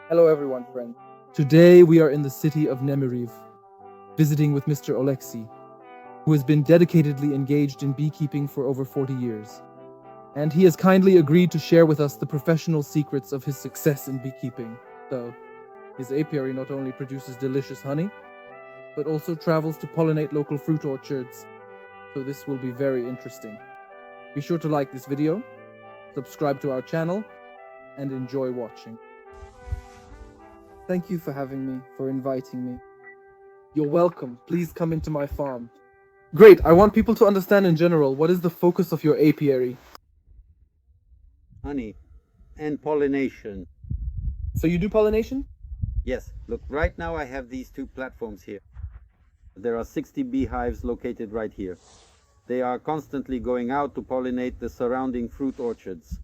Hello everyone, friend. Today we are in the city of Nemiriv, visiting with Mr. Oleksiy, who has been dedicatedly engaged in beekeeping for over 40 years. And he has kindly agreed to share with us the professional secrets of his success in beekeeping. So, his apiary not only produces delicious honey, but also travels to pollinate local fruit orchards. So this will be very interesting. Be sure to like this video, subscribe to our channel, and enjoy watching. Thank you for having me, for inviting me. You're welcome. Please come into my farm. Great. I want people to understand in general, what is the focus of your apiary? Honey and pollination. So you do pollination? Yes, look, right now I have these two platforms here. There are 60 beehives located right here. They are constantly going out to pollinate the surrounding fruit orchards.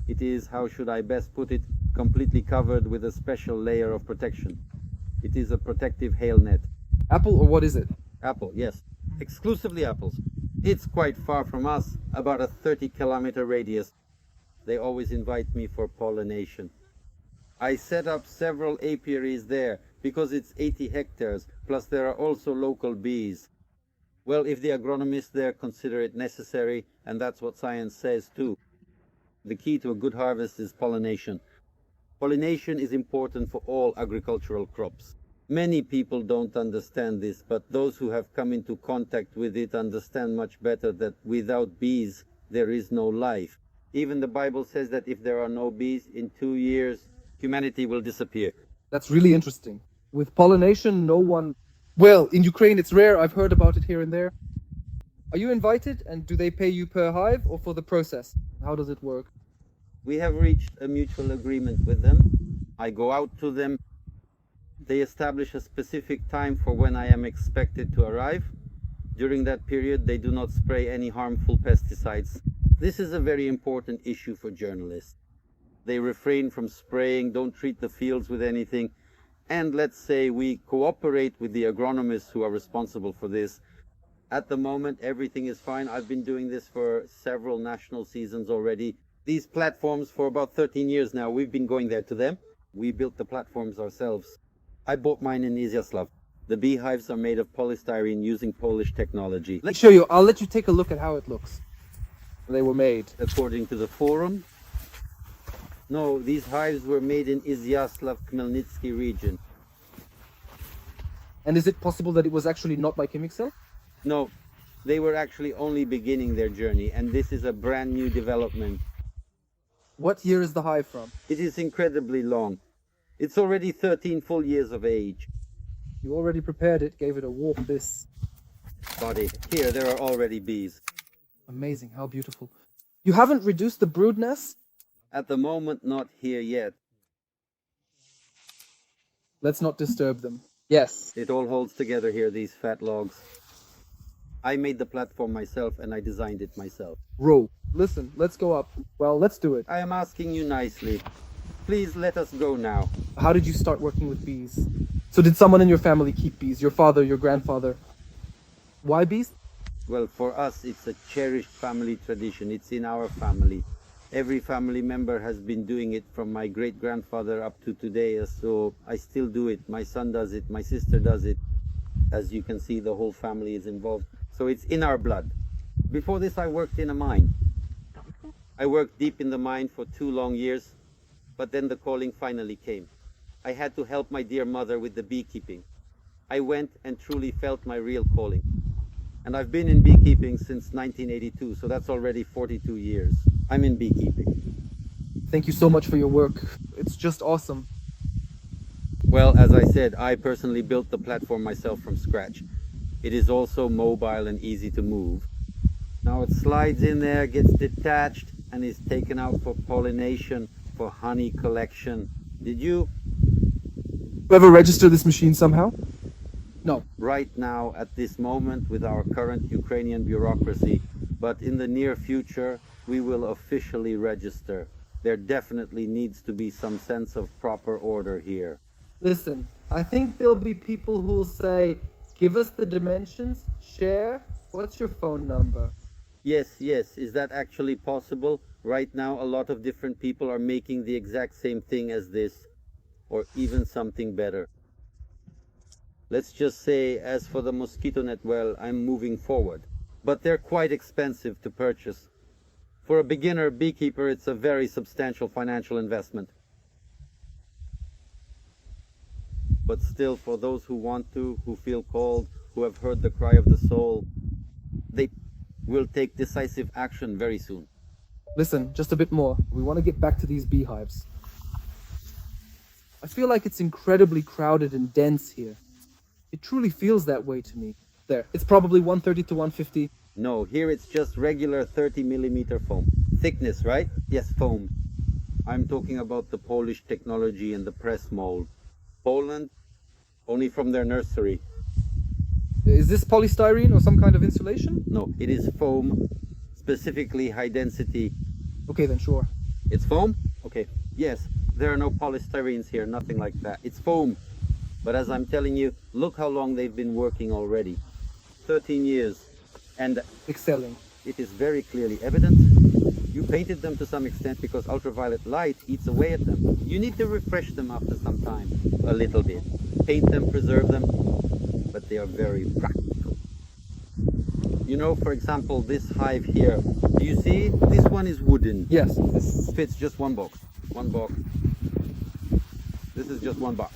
It is, how should I best put it, completely covered with a special layer of protection. It is a protective hail net. Apple, or what is it? Apple, yes. Exclusively apples. It's quite far from us, about a 30-kilometer radius. They always invite me for pollination. I set up several apiaries there because it's 80 hectares, plus there are also local bees. Well, if the agronomists there consider it necessary, and that's what science says too. The key to a good harvest is pollination. Pollination is important for all agricultural crops. Many people don't understand this, but those who have come into contact with it understand much better that without bees, there is no life. Even the Bible says that if there are no bees, in 2 years, humanity will disappear. That's really interesting. With pollination, no one... Well, in Ukraine it's rare. I've heard about it here and there. Are you invited, and do they pay you per hive or for the process? How does it work? We have reached a mutual agreement with them. I go out to them. They establish a specific time for when I am expected to arrive. During that period, they do not spray any harmful pesticides. This is a very important issue for journalists. They refrain from spraying, don't treat the fields with anything. And let's say we cooperate with the agronomists who are responsible for this. At the moment, everything is fine. I've been doing this for several national seasons already. These platforms for about 13 years now, we've been going there to them. We built the platforms ourselves. I bought mine in Izyaslav. The beehives are made of polystyrene using Polish technology. Let's show you. I'll let you take a look at how it looks. They were made. According to the forum, no, these hives were made in Izyaslav, Khmelnytsky region. And is it possible that it was actually not by Chemixel? No, they were actually only beginning their journey, and this is a brand new development. What year is the hive from? It is incredibly long. It's already 13 full years of age. You already prepared it, gave it a warm this. Body. Here, there are already bees. Amazing, how beautiful. You haven't reduced the brood nest? At the moment, not here yet. Let's not disturb them. Yes. It all holds together here, these fat logs. I made the platform myself and I designed it myself. Row. Listen, let's go up. Well, let's do it. I am asking you nicely. Please let us go now. How did you start working with bees? So did someone in your family keep bees? Your father, your grandfather? Why bees? Well, for us, it's a cherished family tradition. It's in our family. Every family member has been doing it from my great-grandfather up to today, so I still do it. My son does it, my sister does it. As you can see, the whole family is involved. So it's in our blood. Before this, I worked in a mine. I worked deep in the mine for 2 long years, but then the calling finally came. I had to help my dear mother with the beekeeping. I went and truly felt my real calling. And I've been in beekeeping since 1982, so that's already 42 years. I'm in beekeeping. Thank you so much for your work. It's just awesome. Well, as I said, I personally built the platform myself from scratch. It is also mobile and easy to move. Now it slides in there, gets detached, and is taken out for pollination, for honey collection. Did you? Ever register this machine somehow? No. Right now, at this moment, with our current Ukrainian bureaucracy, but in the near future, we will officially register. There definitely needs to be some sense of proper order here. Listen, I think there'll be people who'll say, give us the dimensions, share, what's your phone number? Yes, is that actually possible? Right now, a lot of different people are making the exact same thing as this. or even something better. Let's just say, as for the mosquito net, well, I'm moving forward. But they're quite expensive to purchase. For a beginner beekeeper, it's a very substantial financial investment. But still, for those who want to, who feel called, who have heard the cry of the soul, they will take decisive action very soon. Listen, just a bit more. We want to get back to these beehives. I feel like it's incredibly crowded and dense here. It truly feels that way to me. There, it's probably 130 to 150. No, here it's just regular 30 millimeter foam. Thickness, right? Yes, foam. I'm talking about the Polish technology and the press mold. Poland, only from their nursery. Is this polystyrene or some kind of insulation? No, it is foam, specifically high density. Okay, then sure. It's foam? Okay. Yes, there are no polystyrenes here, nothing like that. It's foam. But as I'm telling you, look how long they've been working already. 13 years. And Excelling. it is very clearly evident. You painted them to some extent because ultraviolet light eats away at them. You need to refresh them after some time, a little bit. Paint them, preserve them, but they are very practical. You know, for example, this hive here, do you see? This one is wooden. Yes. This fits just one box. One box. This is just one box.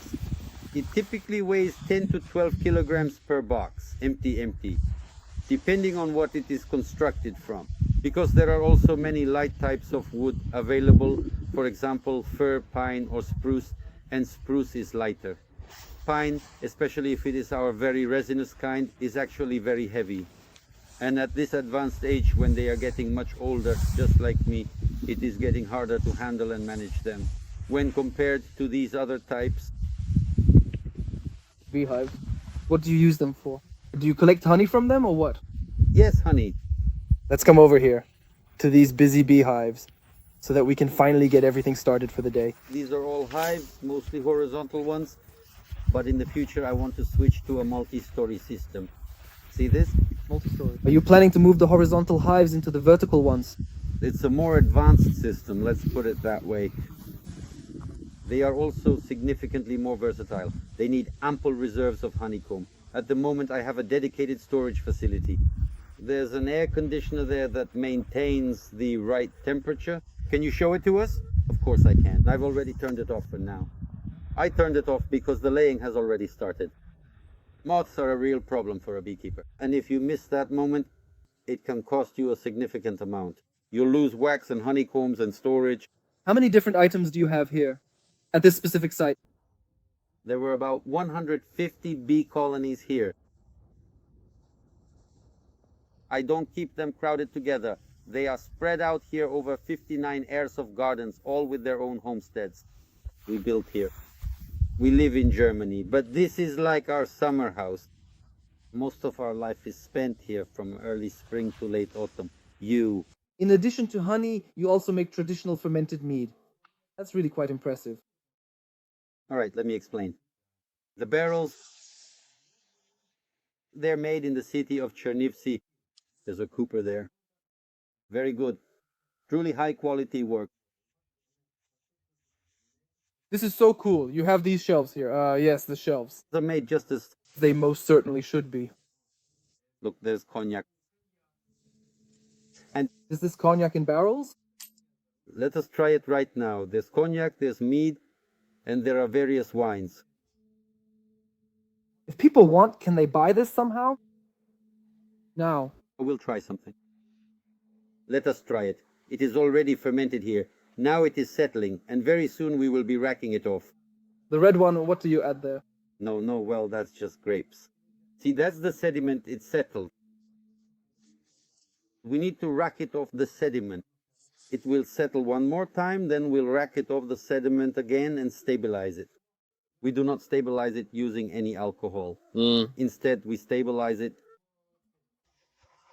It typically weighs 10 to 12 kilograms per box, empty, depending on what it is constructed from. Because there are also many light types of wood available, for example, fir, pine, or spruce, and spruce is lighter. Pine, especially if it is our very resinous kind, is actually very heavy. And at this advanced age, when they are getting much older, just like me, it is getting harder to handle and manage them. When compared to these other types. Beehives. What do you use them for? Do you collect honey from them or what? Yes, honey. Let's come over here to these busy beehives so that we can finally get everything started for the day. These are all hives, mostly horizontal ones, but in the future I want to switch to a multi-story system. See this? Multi-story. Are you planning to move the horizontal hives into the vertical ones? It's a more advanced system, let's put it that way. They are also significantly more versatile. They need ample reserves of honeycomb. At the moment I have a dedicated storage facility. There's an air conditioner there that maintains the right temperature. Can you show it to us? Of course I can. I've already turned it off for now. I turned it off because the laying has already started. Moths are a real problem for a beekeeper. And if you miss that moment, it can cost you a significant amount. You'll lose wax and honeycombs and storage. How many different items do you have here at this specific site? There were about 150 bee colonies here. I don't keep them crowded together. They are spread out here over 59 airs of gardens, all with their own homesteads. We built here. We live in Germany, but this is like our summer house. Most of our life is spent here from early spring to late autumn. In addition to honey, you also make traditional fermented mead. That's really quite impressive. All right, let me explain. The barrels, they're made in the city of Chernivtsi. There's a cooper there. Very good. Truly high quality work. This is so cool. You have these shelves here. Yes, the shelves. They're made just as... They most certainly should be. Look, there's cognac. And is this cognac in barrels? Let us try it right now. There's cognac, there's mead, and there are various wines. If people want, can they buy this somehow? Now. We'll try something. Let us try it. It is already fermented here. Now it is settling, and very soon we will be racking it off. The red one, what do you add there? No, well, that's just grapes. See, that's the sediment, it's settled. We need to rack it off the sediment. It will settle one more time, then we'll rack it off the sediment again and stabilize it. We do not stabilize it using any alcohol. Instead, we stabilize it.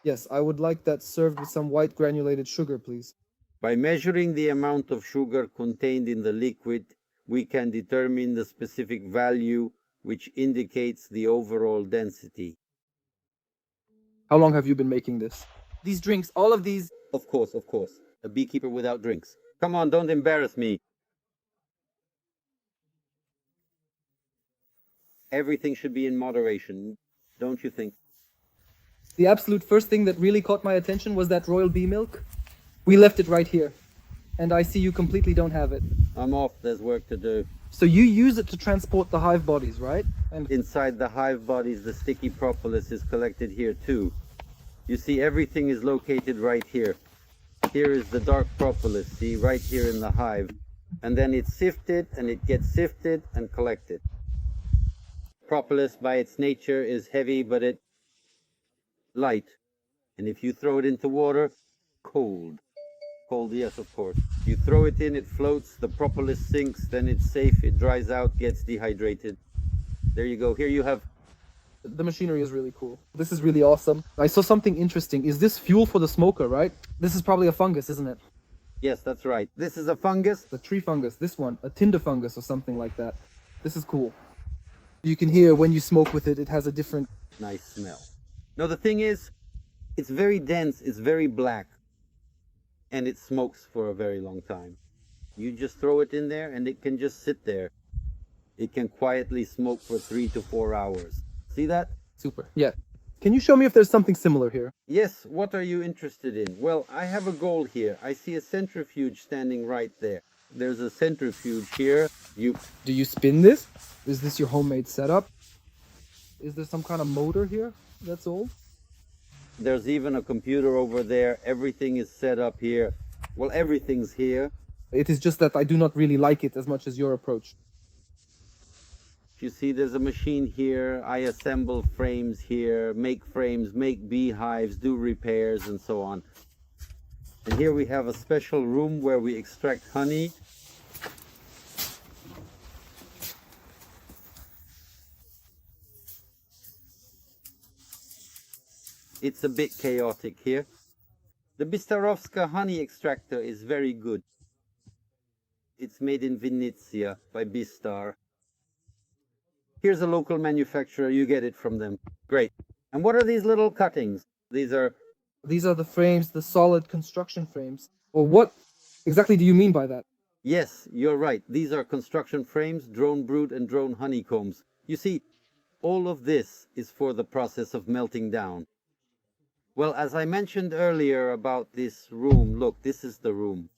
Yes, I would like that served with some white granulated sugar, please. By measuring the amount of sugar contained in the liquid, we can determine the specific value which indicates the overall density. How long have you been making this? These drinks, all of these... Of course. A beekeeper without drinks. Come on, don't embarrass me. Everything should be in moderation, don't you think? The absolute first thing that really caught my attention was that royal bee milk. We left it right here, and I see you completely don't have it. I'm off, there's work to do. So you use it to transport the hive bodies, right? And Inside the hive bodies, the sticky propolis is collected here too. You see, everything is located right here. Here is the dark propolis, see, right here in the hive. And then it's sifted, and it gets sifted and collected. Propolis, by its nature, is heavy, but it's light. And if you throw it into water, cold. Cold, yes, of course. You throw it in, it floats, the propolis sinks, then it's safe, it dries out, gets dehydrated. There you go. Here you have... the machinery is really cool. This is really awesome. I saw something interesting. Is this fuel for the smoker, right? This is probably a fungus, isn't it? Yes, that's right. This is a fungus. The tree fungus. This one, a tinder fungus or something like that. This is cool. You can hear when you smoke with it, it has a different... nice smell. No, the thing is, it's very dense, it's very black, and it smokes for a very long time. You just throw it in there and it can just sit there. It can quietly smoke for 3 to 4 hours. See that? Super. Yeah. Can you show me if there's something similar here? Yes, what are you interested in? Well, I have a goal here. I see a centrifuge standing right there. There's a centrifuge here. Do you spin this? Is this your homemade setup? Is there some kind of motor here that's old? There's even a computer over there. Everything is set up here. Well, everything's here. It is just that I do not really like it as much as your approach. You see, there's a machine here. I assemble frames here, make frames, make beehives, do repairs, and so on. And here we have a special room where we extract honey. It's a bit chaotic here. The Bistarovska honey extractor is very good. It's made in Vinnytsia by Bistar. Here's a local manufacturer, you get it from them. Great. And what are these little cuttings? These are the frames, the solid construction frames. Or what exactly do you mean by that? Yes, you're right. These are construction frames, drone brood, and drone honeycombs. You see, all of this is for the process of melting down. Well, as I mentioned earlier about this room, look, this is the room.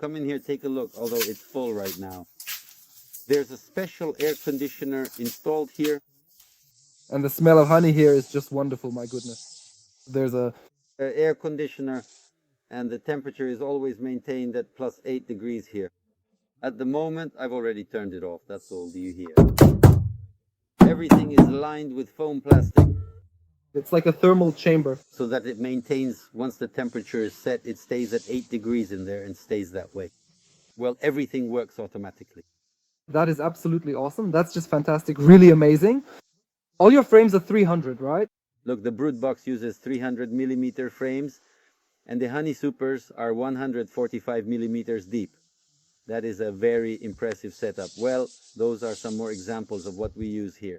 Come in here, take a look, although it's full right now. There's a special air conditioner installed here. And the smell of honey here is just wonderful, my goodness. There's a air conditioner, and the temperature is always maintained at +8 degrees here. At the moment, I've already turned it off. That's all. Do you hear? Everything is lined with foam plastic. It's like a thermal chamber. So that it maintains, once the temperature is set, it stays at 8 degrees in there and stays that way. Well, everything works automatically. That is absolutely awesome. That's just fantastic. Really amazing. All your frames are 300, right? Look, the brood box uses 300 millimeter frames, and the honey supers are 145 millimeters deep. That is a very impressive setup. Well, those are some more examples of what we use here.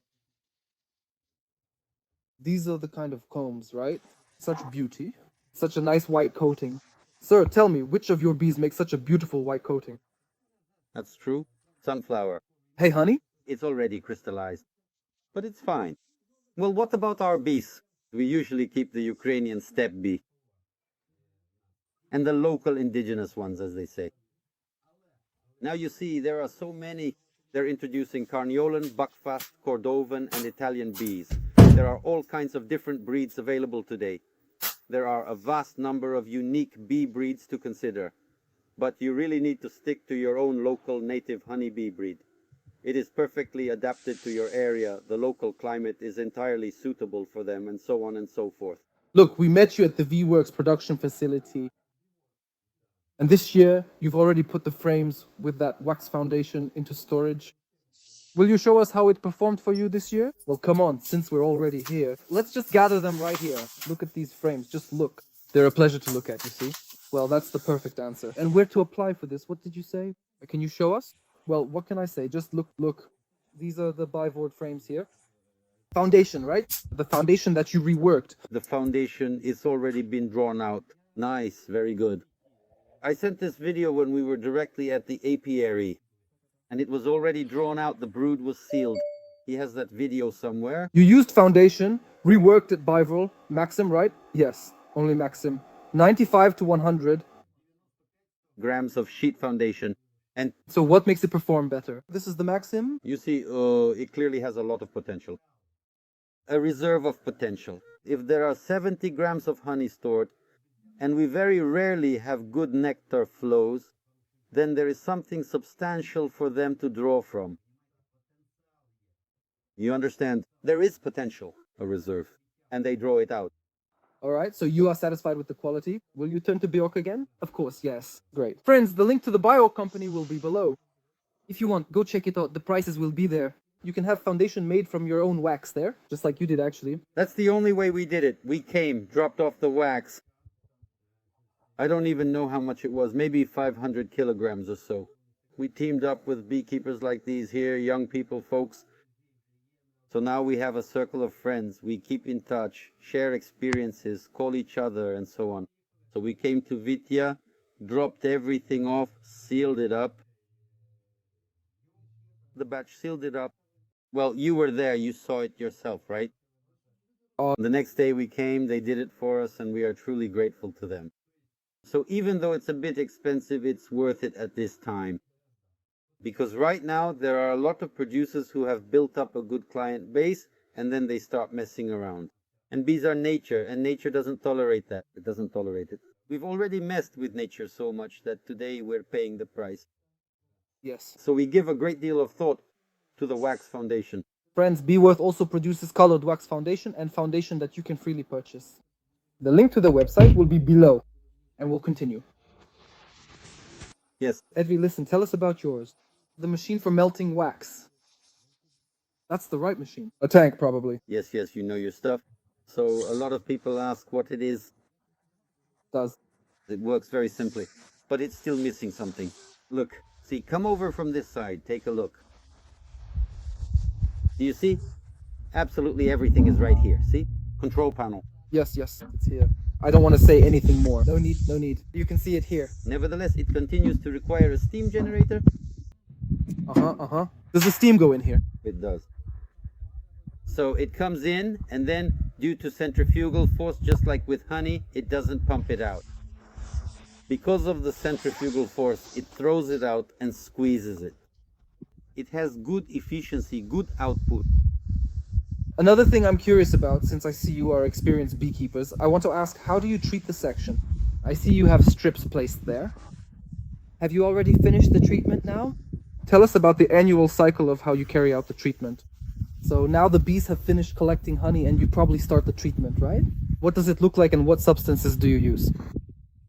These are the kind of combs, right? Such beauty. Such a nice white coating. Sir, tell me, which of your bees make such a beautiful white coating? That's true. Sunflower. Hey, honey? It's already crystallized, but it's fine. Well, what about our bees? We usually keep the Ukrainian steppe bee and the local indigenous ones, as they say. Now you see, there are so many. They're introducing Carniolan, Buckfast, Cordovan, and Italian bees. There are all kinds of different breeds available today. There are a vast number of unique bee breeds to consider. But you really need to stick to your own local native honeybee breed. It is perfectly adapted to your area, the local climate is entirely suitable for them, and so on and so forth. Look, we met you at the V-Works production facility. And this year, you've already put the frames with that wax foundation into storage. Will you show us how it performed for you this year? Well, come on, since we're already here, let's just gather them right here. Look at these frames, just look. They're a pleasure to look at, you see? Well, that's the perfect answer. And where to apply for this? What did you say? Can you show us? Well, what can I say? Just look. These are the bivoard frames here. Foundation, right? The foundation that you reworked. The foundation is already been drawn out. Nice, very good. I sent this video when we were directly at the apiary, and it was already drawn out. The brood was sealed. He has that video somewhere. You used foundation, reworked it Bival, Maxim, right? Yes, only Maxim. 95 to 100. Grams of sheet foundation. And So what makes it perform better? This is the Maxim? you see, it clearly has a lot of potential. A reserve of potential. If there are 70 grams of honey stored, and we very rarely have good nectar flows, then there is something substantial for them to draw from. You understand? There is potential, a reserve, and they draw it out. All right, so you are satisfied with the quality. Will you turn to Bjork again? Of course, yes. Great. Friends, the link to the bio company will be below. If you want, go check it out. The prices will be there. You can have foundation made from your own wax there, just like you did actually. That's the only way we did it. We came, dropped off the wax. I don't even know how much it was, maybe 500 kilograms or so. We teamed up with beekeepers like these here, young people, folks. So now we have a circle of friends. We keep in touch, share experiences, call each other, and so on. So we came to Vitya, dropped everything off, sealed it up. The batch sealed it up. Well, you were there, you saw it yourself, right? The next day we came, they did it for us, and we are truly grateful to them. So even though it's a bit expensive, it's worth it at this time. Because right now, there are a lot of producers who have built up a good client base, and then they start messing around. And bees are nature, and nature doesn't tolerate that. It doesn't tolerate it. We've already messed with nature so much that today we're paying the price. Yes. So we give a great deal of thought to the wax foundation. Friends, Beeworth also produces colored wax foundation and foundation that you can freely purchase. The link to the website will be below, and we'll continue. Yes. Edvi, listen, tell us about yours. The machine for melting wax. That's the right machine. A tank, probably. Yes, you know your stuff. So a lot of people ask what it is. Does. It works very simply, but it's still missing something. Look, see, come over from this side, take a look. Do you see? Absolutely everything is right here, see? Control panel. Yes, it's here. I don't want to say anything more. No need. You can see it here. Nevertheless, it continues to require a steam generator. Does the steam go in here? It does. So it comes in, and then due to centrifugal force, just like with honey, it doesn't pump it out. Because of the centrifugal force, it throws it out and squeezes it. It has good efficiency, good output. Another thing I'm curious about, since I see you are experienced beekeepers, I want to ask, how do you treat the section? I see you have strips placed there. Have you already finished the treatment now? Tell us about the annual cycle of how you carry out the treatment. So now the bees have finished collecting honey and you probably start the treatment, right? What does it look like and what substances do you use?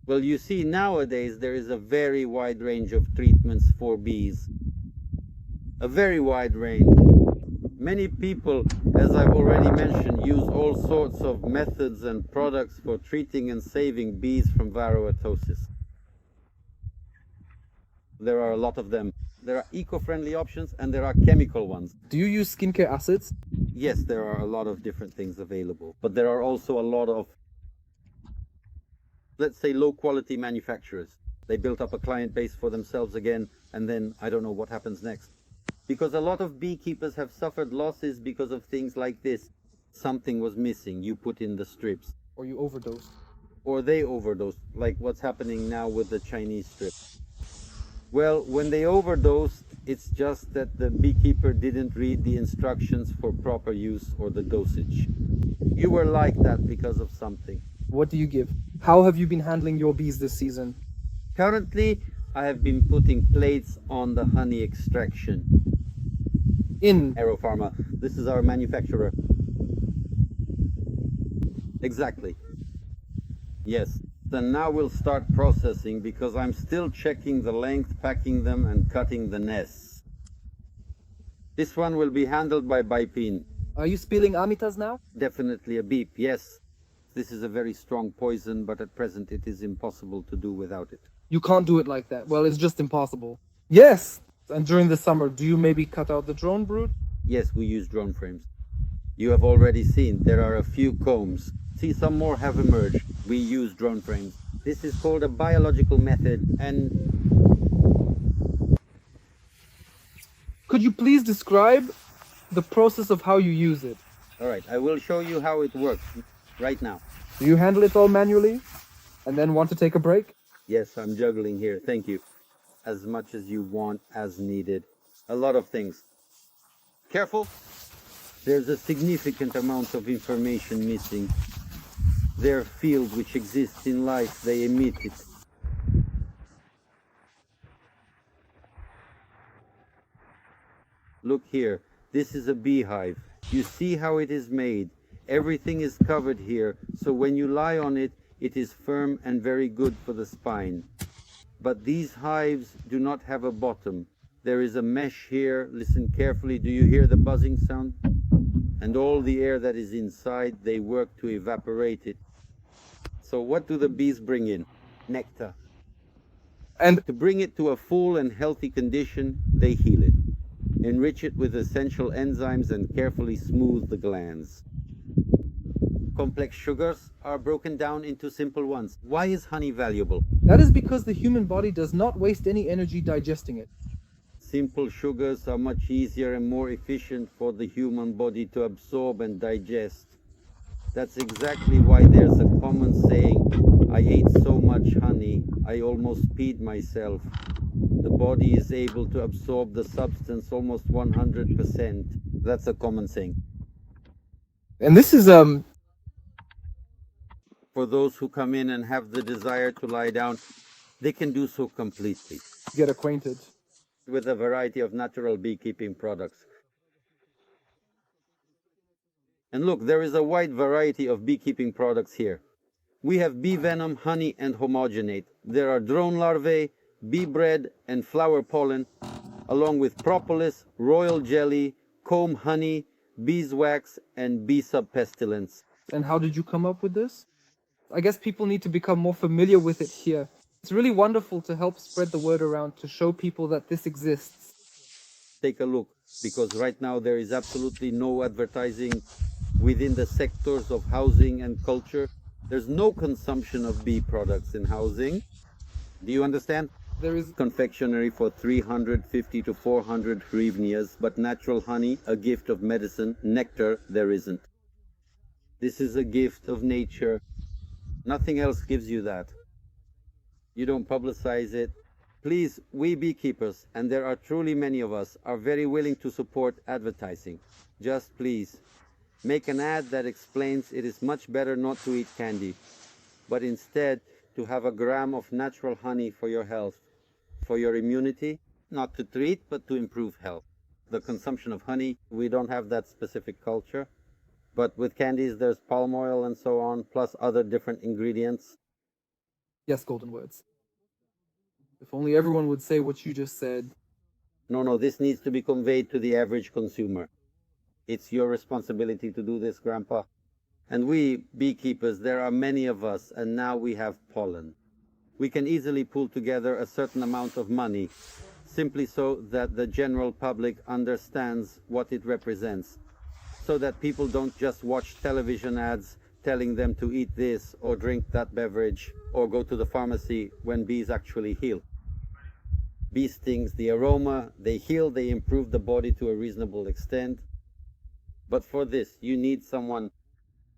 Well, you see, nowadays there is a very wide range of treatments for bees. A very wide range. Many people, as I've already mentioned, use all sorts of methods and products for treating and saving bees from varroatosis. There are a lot of them. There are eco-friendly options and there are chemical ones. Do you use skincare acids? Yes, there are a lot of different things available, but there are also a lot of, let's say, low-quality manufacturers. They built up a client base for themselves again, and then I don't know what happens next. Because a lot of beekeepers have suffered losses because of things like this. Something was missing, you put in the strips. Or you overdosed. Or they overdosed, like what's happening now with the Chinese strip. Well, when they overdosed, it's just that the beekeeper didn't read the instructions for proper use or the dosage. You were like that because of something. What do you give? How have you been handling your bees this season? Currently, I have been putting plates on the honey extraction. In Aeropharma. This is our manufacturer. Exactly. Yes. Then now we'll start processing because I'm still checking the length, packing them and cutting the nests. This one will be handled by Beekeeping. Are you spilling amitas now? Definitely a beep, yes. This is a very strong poison, but at present it is impossible to do without it. You can't do it like that. Well, it's just impossible. Yes! And during the summer, do you maybe cut out the drone brood? Yes, we use drone frames. You have already seen there are a few combs. See, some more have emerged. We use drone frames. This is called a biological method, and... Could you please describe the process of how you use it. All right, I will show you how it works right now. Do you handle it all manually and then want to take a break? Yes, I'm juggling here. Thank you. As much as you want, as needed. A lot of things. Careful. There's a significant amount of information missing. Their field which exists in life, they emit it. Look here, this is a beehive. You see how it is made. Everything is covered here, so when you lie on it, it is firm and very good for the spine. But these hives do not have a bottom. There is a mesh here. Listen carefully. Do you hear the buzzing sound? And all the air that is inside, they work to evaporate it. So what do the bees bring in? Nectar. And To bring it to a full and healthy condition, they heal it, enrich it with essential enzymes, and carefully smooth the glands. Complex sugars are broken down into simple ones. Why is honey valuable? that is because the human body does not waste any energy digesting it. Simple sugars are much easier and more efficient for the human body to absorb and digest. That's exactly why there's a common saying, I ate so much honey, I almost peed myself. The body is able to absorb the substance almost 100%. That's a common saying. And this is For those who come in and have the desire to lie down, they can do so completely get acquainted. with a variety of natural beekeeping products. And look, there is a wide variety of beekeeping products here. We have bee venom, honey, and homogenate. There are drone larvae, bee bread, and flower pollen, along with propolis, royal jelly, comb honey, beeswax, and bee subpestilence. And how did you come up with this? I guess people need to become more familiar with it here. It's really wonderful to help spread the word around, to show people that this exists. Take a look, because right now there is absolutely no advertising within the sectors of housing and culture. There's no consumption of bee products in housing. Do you understand? There is Confectionery for 350 to 400 hryvnias, but natural honey, a gift of medicine, nectar, there isn't. This is a gift of nature. Nothing else gives you that. You don't publicize it. Please, we beekeepers, and there are truly many of us, are very willing to support advertising. Just please, make an ad that explains it is much better not to eat candy, but instead to have a gram of natural honey for your health, for your immunity, not to treat, but to improve health. The consumption of honey, we don't have that specific culture, but with candies there's palm oil and so on, plus other different ingredients. yes, golden words. If only everyone would say what you just said. No, this needs to be conveyed to the average consumer. It's your responsibility to do this, Grandpa. And we, beekeepers, there are many of us, and now we have pollen. We can easily pull together a certain amount of money, simply so that the general public understands what it represents, so that people don't just watch television ads telling them to eat this or drink that beverage or go to the pharmacy when bees actually heal. Bee stings, the aroma, they heal, they improve the body to a reasonable extent. But for this, you need someone,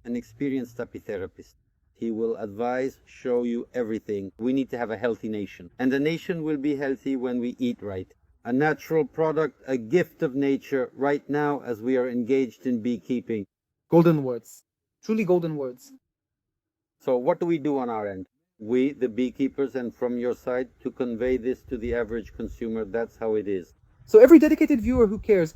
an experienced apitherapist. He will advise, show you everything. We need to have a healthy nation. And the nation will be healthy when we eat right. A natural product, a gift of nature, right now as we are engaged in beekeeping. Golden words. Truly golden words. So what do we do on our end? We, the beekeepers, and from your side, to convey this to the average consumer, that's how it is. So every dedicated viewer who cares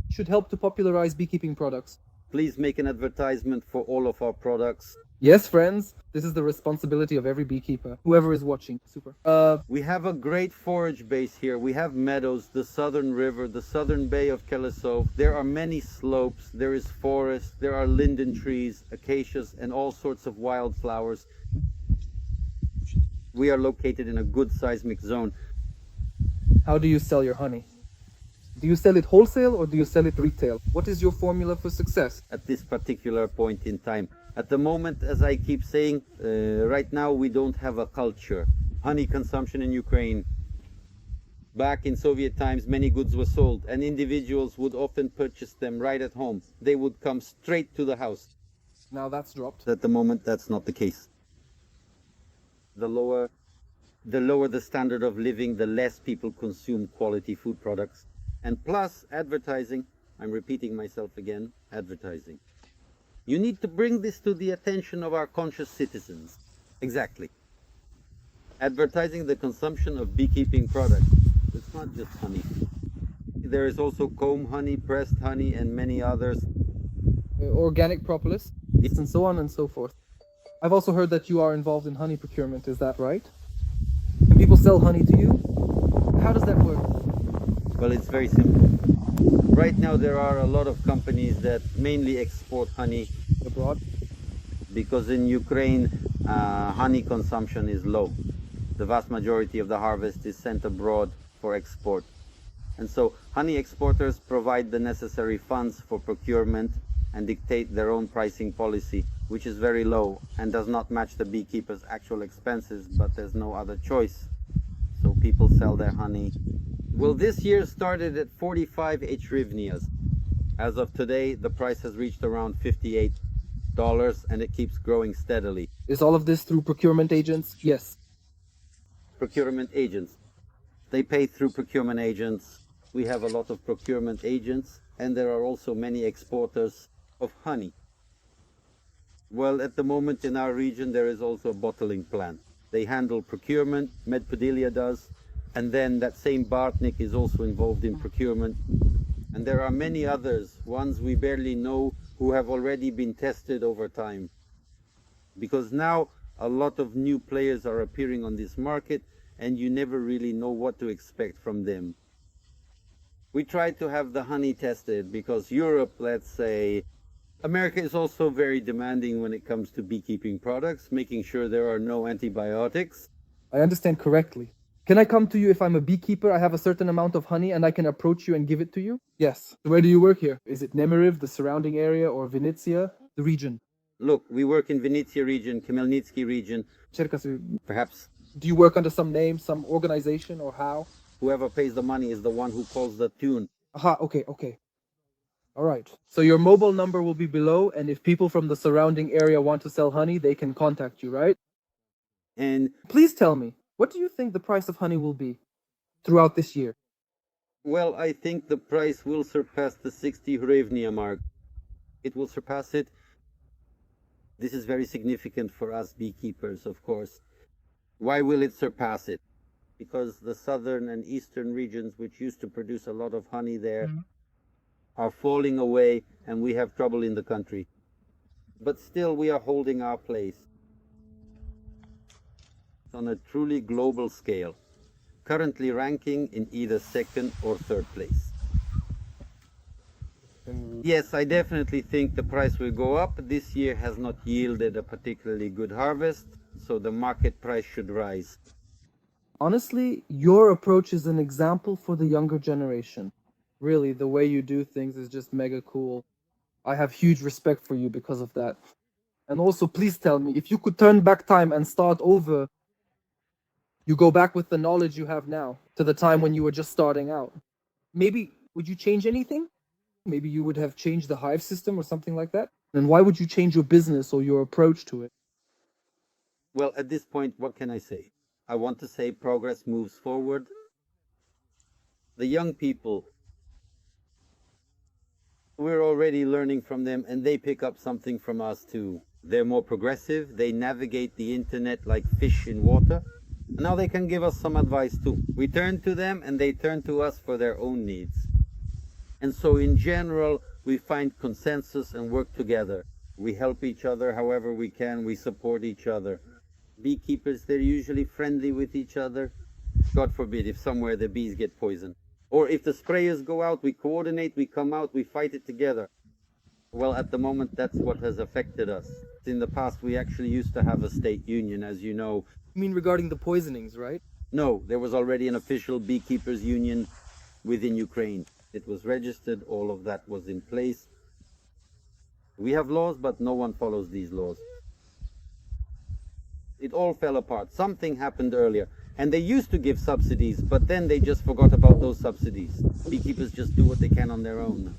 should help to popularize beekeeping products. Please make an advertisement for all of our products. Yes, friends, this is the responsibility of every beekeeper, whoever is watching. Super. We have a great forage base here. We have meadows, the southern river, the southern bay of Kelesov. There are many slopes, there is forest, there are linden trees, acacias, and all sorts of wildflowers. We are located in a good seismic zone. How do you sell your honey? Do you sell it wholesale or do you sell it retail? What is your formula for success? At this particular point in time, at the moment, as I keep saying, right now we don't have a culture. Honey consumption in Ukraine, Back in Soviet times, many goods were sold, and individuals would often purchase them right at home. They would come straight to the house. Now that's dropped. At the moment, that's not the case. The lower the standard of living, the less people consume quality food products. And plus, advertising, I'm repeating myself again, advertising. You need to bring this to the attention of our conscious citizens. Exactly. Advertising the consumption of beekeeping products. It's not just honey. There is also comb honey, pressed honey, and many others. Organic propolis, and so on and so forth. I've also heard that you are involved in honey procurement, is that right? Can people sell honey to you? How does that work? Well, it's very simple. Right now there are a lot of companies that mainly export honey Abroad? because in Ukraine honey consumption is low. The vast majority of the harvest is sent abroad for export. And so honey exporters provide the necessary funds for procurement and dictate their own pricing policy, which is very low and does not match the beekeepers' actual expenses, but there's no other choice. So people sell their honey. Well, this year started at 45 hryvnias. As of today, the price has reached around $58 and it keeps growing steadily. Is all of this through procurement agents? Yes. Procurement agents. They pay through procurement agents. We have a lot of procurement agents, and there are also many exporters of honey. Well, at the moment in our region, there is also a bottling plant. They handle procurement, Medpodilia does, and then that same Bartnik is also involved in procurement. And there are many others, ones we barely know, who have already been tested over time. Because now a lot of new players are appearing on this market, and you never really know what to expect from them. We try to have the honey tested because Europe, let's say, America is also very demanding when it comes to beekeeping products, making sure there are no antibiotics. I understand correctly. Can I come to you if I'm a beekeeper? I have a certain amount of honey and I can approach you and give it to you? Yes. Where do you work here? Is it Nemiriv, the surrounding area, or Vinnytsia, the region? Look, we work in Vinnytsia region, Khmelnytsky region, Cherkasy. perhaps. Do you work under some name, some organization, or how? Whoever pays the money is the one who calls the tune. Aha, okay. All right. So your mobile number will be below, and if people from the surrounding area want to sell honey, they can contact you, right? And please tell me, what do you think the price of honey will be throughout this year? well, I think the price will surpass the 60 hryvnia mark. It will surpass it. This is very significant for us beekeepers, of course. Why will it surpass it? Because the southern and eastern regions, which used to produce a lot of honey there, are falling away, and we have trouble in the country. But still, we are holding our place on a truly global scale, currently ranking in either second or third place. Yes, I definitely think the price will go up. This year has not yielded a particularly good harvest, so the market price should rise. Honestly, your approach is an example for the younger generation. Really, the way you do things is just mega cool. I have huge respect for you because of that. And also, please tell me, if you could turn back time and start over, you go back with the knowledge you have now to the time when you were just starting out. Maybe, would you change anything? Maybe you would have changed the hive system or something like that? And why would you change your business or your approach to it? Well, at this point, what can I say? I want to say progress moves forward. The young people, we're already learning from them, and they pick up something from us too. They're more progressive. They navigate the internet like fish in water. Now they can give us some advice too. We turn to them and they turn to us for their own needs. And so in general, we find consensus and work together. We help each other however we can. We support each other. Beekeepers, they're usually friendly with each other. God forbid if somewhere the bees get poisoned. Or if the sprayers go out, we coordinate, we come out, we fight it together. Well, at the moment, that's what has affected us. In the past, we actually used to have a state union, as you know. You mean regarding the poisonings, right? No, there was already an official beekeepers union within Ukraine. It was registered, all of that was in place. We have laws, but no one follows these laws. It all fell apart. Something happened earlier. And they used to give subsidies, but then they just forgot about those subsidies. Beekeepers just do what they can on their own.